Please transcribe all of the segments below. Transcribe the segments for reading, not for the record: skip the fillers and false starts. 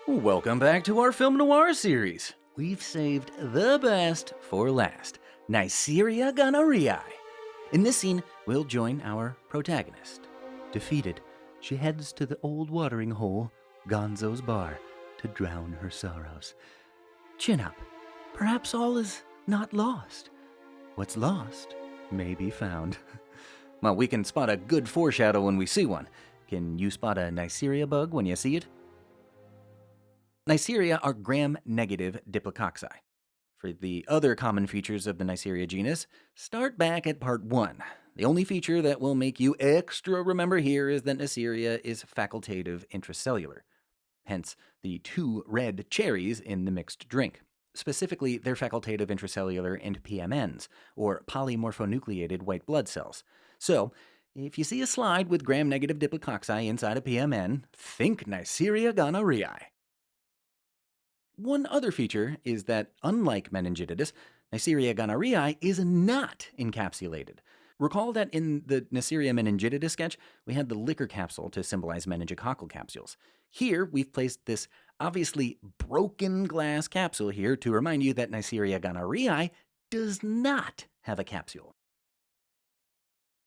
Welcome back to our film noir series. We've saved the best for last, Neisseria gonorrhoeae. In this scene, we'll join our protagonist. Defeated, she heads to the old watering hole, Gonzo's bar, to drown her sorrows. Chin up. Perhaps all is not lost. What's lost may be found. Well, we can spot a good foreshadow when we see one. Can you spot a Neisseria bug when you see it? Neisseria are gram-negative diplococci. For the other common features of the Neisseria genus, start back at part 1. The only feature that will make you extra remember here is that Neisseria is facultative intracellular. Hence, the 2 red cherries in the mixed drink. Specifically, they're facultative intracellular and PMNs, or polymorphonucleated white blood cells. So, if you see a slide with gram-negative diplococci inside a PMN, think Neisseria gonorrhoeae. One other feature is that, unlike meningitis, Neisseria gonorrhoeae is not encapsulated. Recall that in the Neisseria meningitis sketch, we had the liquor capsule to symbolize meningococcal capsules. Here, we've placed this obviously broken glass capsule here to remind you that Neisseria gonorrhoeae does not have a capsule.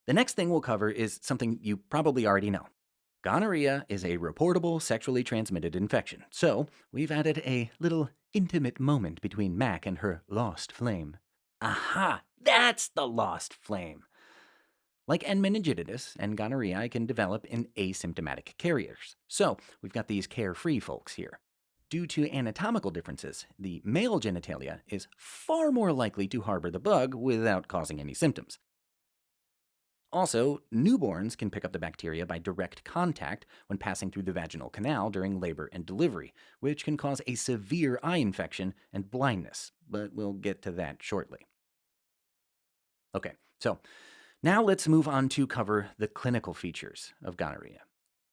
The next thing we'll cover is something you probably already know. Gonorrhea is a reportable sexually transmitted infection, so we've added a little intimate moment between Mac and her lost flame. Aha! That's the lost flame! Like N meningitis, N gonorrhoeae can develop in asymptomatic carriers, so we've got these carefree folks here. Due to anatomical differences, the male genitalia is far more likely to harbor the bug without causing any symptoms. Also, newborns can pick up the bacteria by direct contact when passing through the vaginal canal during labor and delivery, which can cause a severe eye infection and blindness, but we'll get to that shortly. Okay, so now let's move on to cover the clinical features of gonorrhea.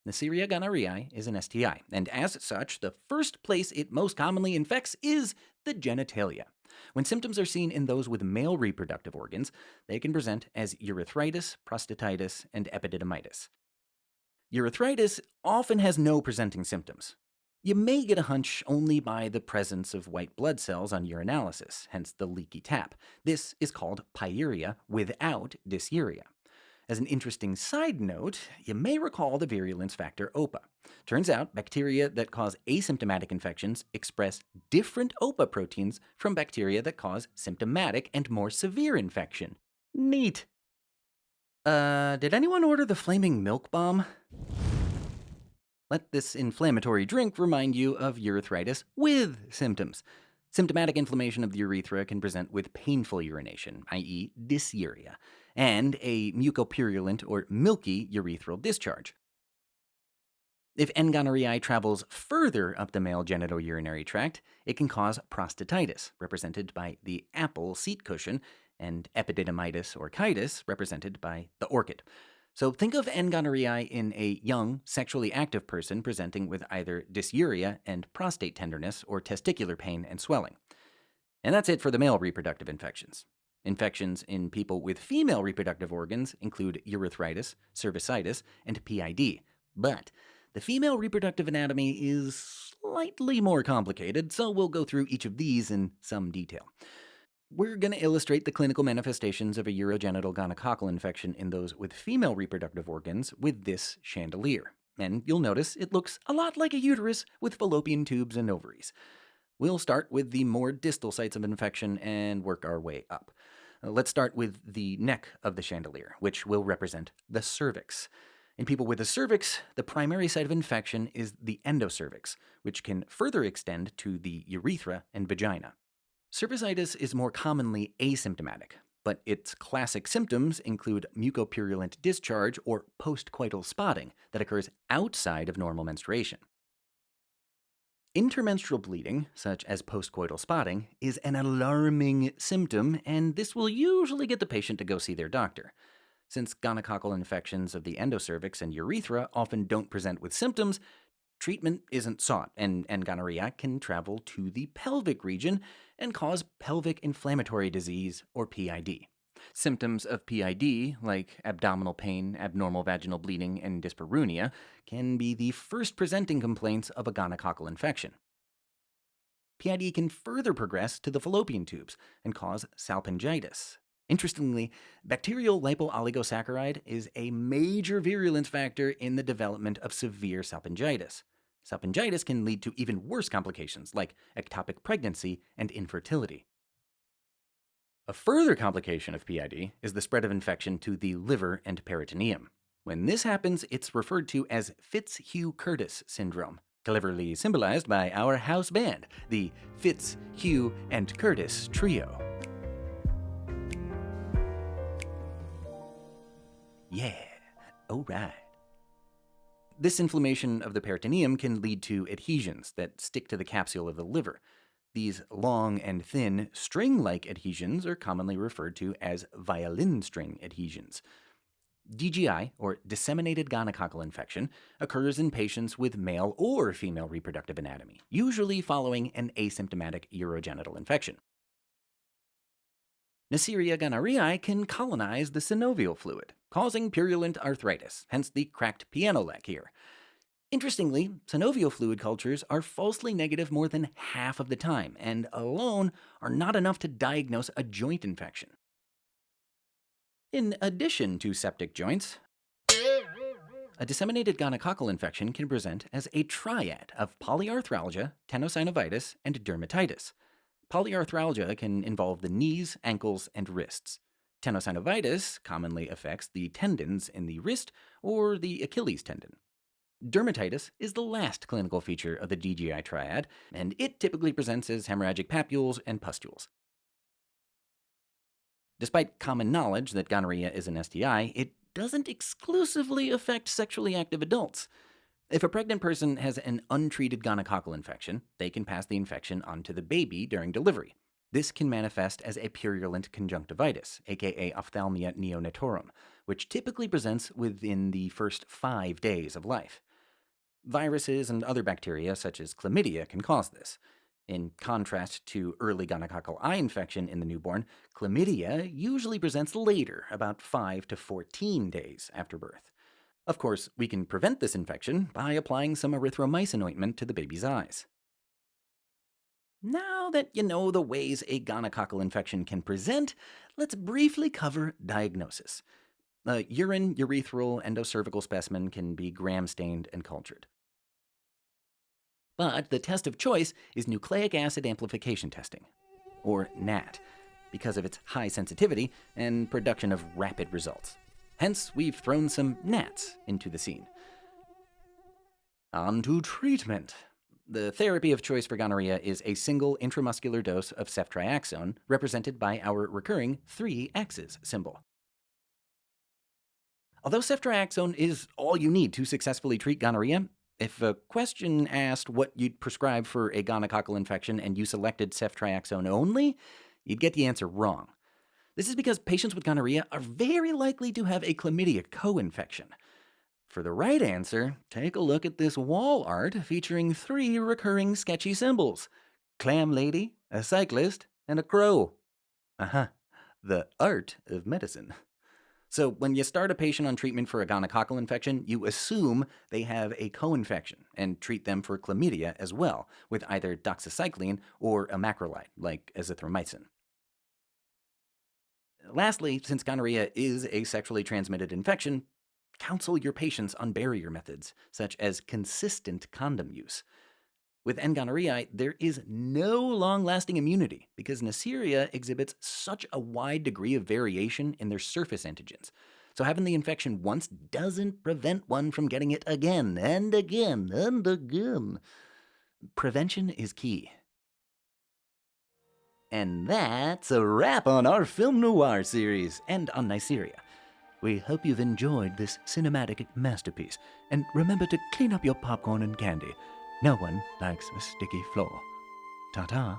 Neisseria gonorrhoeae is an STI, and as such, the first place it most commonly infects is the genitalia. When symptoms are seen in those with male reproductive organs, they can present as urethritis, prostatitis, and epididymitis. Urethritis often has no presenting symptoms. You may get a hunch only by the presence of white blood cells on urinalysis, hence the leaky tap. This is called pyuria without dysuria. As an interesting side note, you may recall the virulence factor OPA. Turns out bacteria that cause asymptomatic infections express different OPA proteins from bacteria that cause symptomatic and more severe infection. Neat. Did anyone order the flaming milk bomb? Let this inflammatory drink remind you of urethritis with symptoms. Symptomatic inflammation of the urethra can present with painful urination, i.e. dysuria, and a mucopurulent or milky urethral discharge. If N. gonorrhoeae travels further up the male genitourinary tract, it can cause prostatitis, represented by the apple seat cushion, and epididymitis or chitis, represented by the orchid. So think of N. gonorrhoeae in a young, sexually active person presenting with either dysuria and prostate tenderness or testicular pain and swelling. And that's it for the male reproductive infections. Infections in people with female reproductive organs include urethritis, cervicitis, and PID. But the female reproductive anatomy is slightly more complicated, so we'll go through each of these in some detail. We're going to illustrate the clinical manifestations of a urogenital gonococcal infection in those with female reproductive organs with this chandelier. And you'll notice it looks a lot like a uterus with fallopian tubes and ovaries. We'll start with the more distal sites of infection and work our way up. Let's start with the neck of the chandelier, which will represent the cervix. In people with a cervix, the primary site of infection is the endocervix, which can further extend to the urethra and vagina. Cervicitis is more commonly asymptomatic, but its classic symptoms include mucopurulent discharge or postcoital spotting that occurs outside of normal menstruation. Intermenstrual bleeding, such as postcoital spotting, is an alarming symptom, and this will usually get the patient to go see their doctor. Since gonococcal infections of the endocervix and urethra often don't present with symptoms, treatment isn't sought, and gonorrhea can travel to the pelvic region and cause pelvic inflammatory disease, or PID. Symptoms of PID, like abdominal pain, abnormal vaginal bleeding, and dyspareunia, can be the first presenting complaints of a gonococcal infection. PID can further progress to the fallopian tubes and cause salpingitis. Interestingly, bacterial lipooligosaccharide is a major virulence factor in the development of severe salpingitis. Salpingitis can lead to even worse complications like ectopic pregnancy and infertility. A further complication of PID is the spread of infection to the liver and peritoneum. When this happens, it's referred to as Fitzhugh-Curtis syndrome, cleverly symbolized by our house band, the Fitz, Hugh, and Curtis Trio. Yeah, alright. This inflammation of the peritoneum can lead to adhesions that stick to the capsule of the liver. These long and thin, string-like adhesions are commonly referred to as violin string adhesions. DGI, or disseminated gonococcal infection, occurs in patients with male or female reproductive anatomy, usually following an asymptomatic urogenital infection. Neisseria gonorrhoeae can colonize the synovial fluid, causing purulent arthritis, hence the cracked piano leg here. Interestingly, synovial fluid cultures are falsely negative more than half of the time, and alone are not enough to diagnose a joint infection. In addition to septic joints, a disseminated gonococcal infection can present as a triad of polyarthralgia, tenosynovitis, and dermatitis. Polyarthralgia can involve the knees, ankles, and wrists. Tenosynovitis commonly affects the tendons in the wrist or the Achilles tendon. Dermatitis is the last clinical feature of the DGI triad, and it typically presents as hemorrhagic papules and pustules. Despite common knowledge that gonorrhea is an STI, it doesn't exclusively affect sexually active adults. If a pregnant person has an untreated gonococcal infection, they can pass the infection on to the baby during delivery. This can manifest as a purulent conjunctivitis, aka ophthalmia neonatorum, which typically presents within the first 5 days of life. Viruses and other bacteria, such as chlamydia, can cause this. In contrast to early gonococcal eye infection in the newborn, chlamydia usually presents later, about 5 to 14 days after birth. Of course, we can prevent this infection by applying some erythromycin ointment to the baby's eyes. Now that you know the ways a gonococcal infection can present, let's briefly cover diagnosis. A urine, urethral, endocervical specimen can be gram-stained and cultured. But the test of choice is nucleic acid amplification testing, or NAT, because of its high sensitivity and production of rapid results. Hence, we've thrown some gnats into the scene. On to treatment. The therapy of choice for gonorrhea is a single intramuscular dose of ceftriaxone, represented by our recurring 3 X's symbol. Although ceftriaxone is all you need to successfully treat gonorrhea, if a question asked what you'd prescribe for a gonococcal infection and you selected ceftriaxone only, you'd get the answer wrong. This is because patients with gonorrhea are very likely to have a chlamydia co-infection. For the right answer, take a look at this wall art featuring 3 recurring sketchy symbols: clam lady, a cyclist, and a crow. The art of medicine. So when you start a patient on treatment for a gonococcal infection, you assume they have a co-infection and treat them for chlamydia as well, with either doxycycline or a macrolide, like azithromycin. Lastly, since gonorrhea is a sexually transmitted infection, counsel your patients on barrier methods, such as consistent condom use. With N-gonorrhoeae, there is no long-lasting immunity because Neisseria exhibits such a wide degree of variation in their surface antigens. So having the infection once doesn't prevent one from getting it again and again and again. Prevention is key. And that's a wrap on our film noir series and on Neisseria. We hope you've enjoyed this cinematic masterpiece, and remember to clean up your popcorn and candy. No one likes a sticky floor. Ta-ta.